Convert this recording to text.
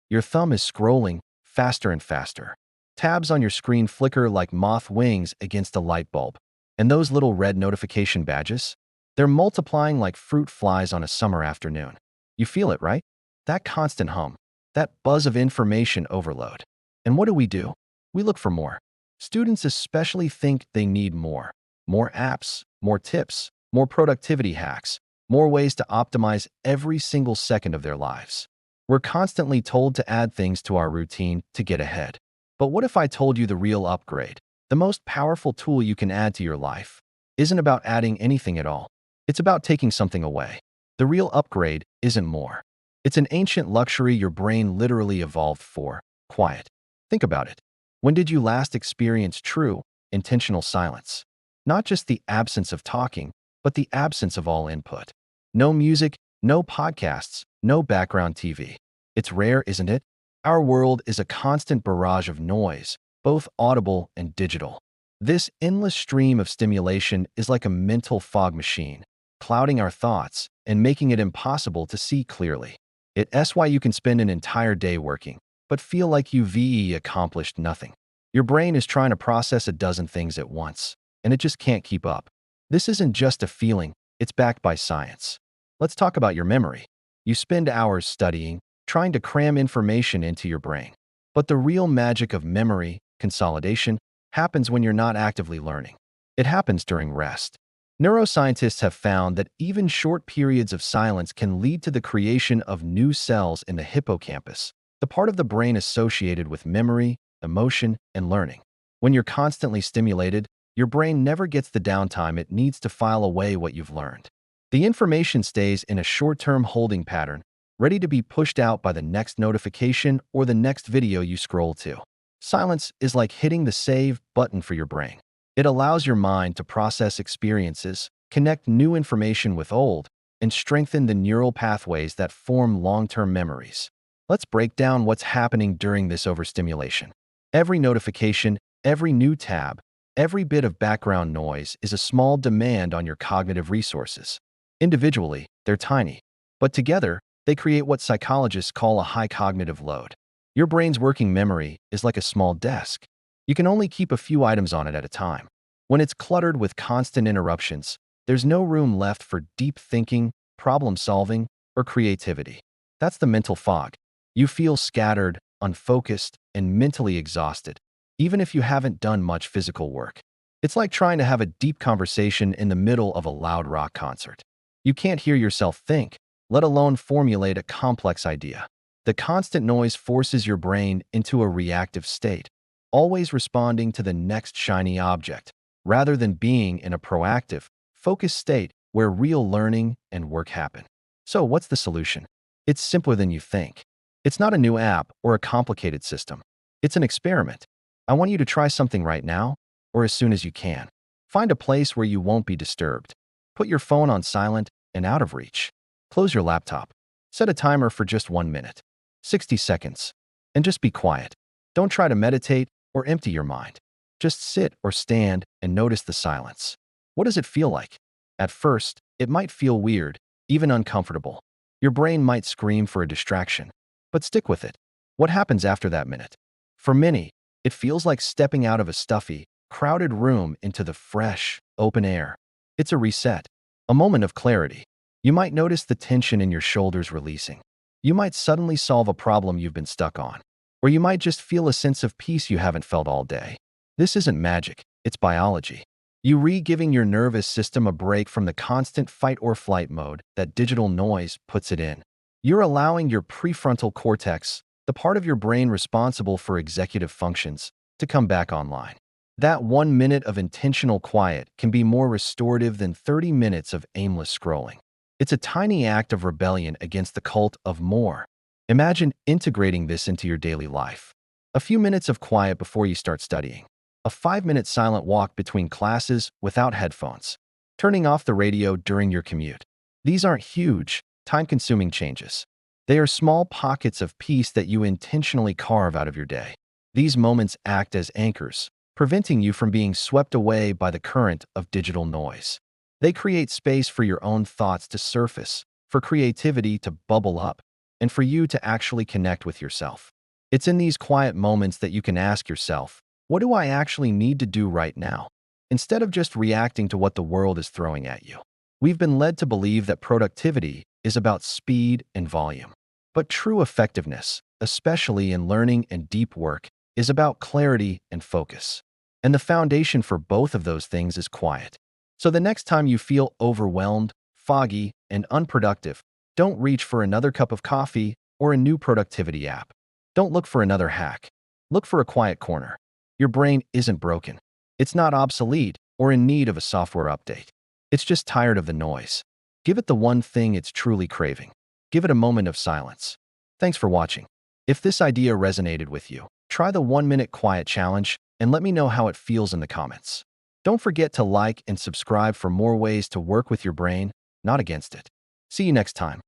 Your thumb is scrolling faster and faster. Tabs on your screen flicker like moth wings against a light bulb. And those little red notification badges? They're multiplying like fruit flies on a summer afternoon. You feel it, right? That constant hum, that buzz of information overload. And what do? We look for more. Students especially think they need more. More apps, more tips, more productivity hacks, more ways to optimize every single second of their lives. We're constantly told to add things to our routine to get ahead. But what if I told you the real upgrade, the most powerful tool you can add to your life, isn't about adding anything at all? It's about taking something away. The real upgrade isn't more. It's an ancient luxury your brain literally evolved for: quiet. Think about it. When did you last experience true, intentional silence? Not just the absence of talking, but the absence of all input. No music, no podcasts, no background TV. It's rare, isn't it? Our world is a constant barrage of noise, both audible and digital. This endless stream of stimulation is like a mental fog machine, clouding our thoughts and making it impossible to see clearly. It's why you can spend an entire day working, but feel like you've accomplished nothing. Your brain is trying to process a dozen things at once, and it just can't keep up. This isn't just a feeling, it's backed by science. Let's talk about your memory. You spend hours studying, trying to cram information into your brain. But the real magic of memory, consolidation, happens when you're not actively learning. It happens during rest. Neuroscientists have found that even short periods of silence can lead to the creation of new cells in the hippocampus, the part of the brain associated with memory, emotion, and learning. When you're constantly stimulated, your brain never gets the downtime it needs to file away what you've learned. The information stays in a short-term holding pattern, ready to be pushed out by the next notification or the next video you scroll to. Silence is like hitting the save button for your brain. It allows your mind to process experiences, connect new information with old, and strengthen the neural pathways that form long-term memories. Let's break down what's happening during this overstimulation. Every notification, every new tab, every bit of background noise is a small demand on your cognitive resources. Individually, they're tiny, but together, they create what psychologists call a high cognitive load. Your brain's working memory is like a small desk. You can only keep a few items on it at a time. When it's cluttered with constant interruptions, there's no room left for deep thinking, problem solving, or creativity. That's the mental fog. You feel scattered, unfocused, and mentally exhausted, even if you haven't done much physical work. It's like trying to have a deep conversation in the middle of a loud rock concert. You can't hear yourself think, let alone formulate a complex idea. The constant noise forces your brain into a reactive state, always responding to the next shiny object, rather than being in a proactive, focused state where real learning and work happen. So what's the solution? It's simpler than you think. It's not a new app or a complicated system. It's an experiment. I want you to try something right now, or as soon as you can. Find a place where you won't be disturbed. Put your phone on silent and out of reach. Close your laptop. Set a timer for just 1 minute, 60 seconds, and just be quiet. Don't try to meditate or empty your mind. Just sit or stand and notice the silence. What does it feel like? At first, it might feel weird, even uncomfortable. Your brain might scream for a distraction, but stick with it. What happens after that minute? For many, it feels like stepping out of a stuffy, crowded room into the fresh, open air. It's a reset, a moment of clarity. You might notice the tension in your shoulders releasing. You might suddenly solve a problem you've been stuck on. Or you might just feel a sense of peace you haven't felt all day. This isn't magic, it's biology. You giving your nervous system a break from the constant fight or flight mode that digital noise puts it in. You're allowing your prefrontal cortex, the part of your brain responsible for executive functions, to come back online. That 1 minute of intentional quiet can be more restorative than 30 minutes of aimless scrolling. It's a tiny act of rebellion against the cult of more. Imagine integrating this into your daily life. A few minutes of quiet before you start studying. A 5-minute silent walk between classes without headphones. Turning off the radio during your commute. These aren't huge, time-consuming changes. They are small pockets of peace that you intentionally carve out of your day. These moments act as anchors, preventing you from being swept away by the current of digital noise. They create space for your own thoughts to surface, for creativity to bubble up, and for you to actually connect with yourself. It's in these quiet moments that you can ask yourself, what do I actually need to do right now? Instead of just reacting to what the world is throwing at you. We've been led to believe that productivity is about speed and volume. But true effectiveness, especially in learning and deep work, is about clarity and focus. And the foundation for both of those things is quiet. So the next time you feel overwhelmed, foggy, and unproductive, don't reach for another cup of coffee or a new productivity app. Don't look for another hack. Look for a quiet corner. Your brain isn't broken. It's not obsolete or in need of a software update. It's just tired of the noise. Give it the one thing it's truly craving. Give it a moment of silence. Thanks for watching. If this idea resonated with you, try the 1-minute quiet challenge and let me know how it feels in the comments. Don't forget to like and subscribe for more ways to work with your brain, not against it. See you next time.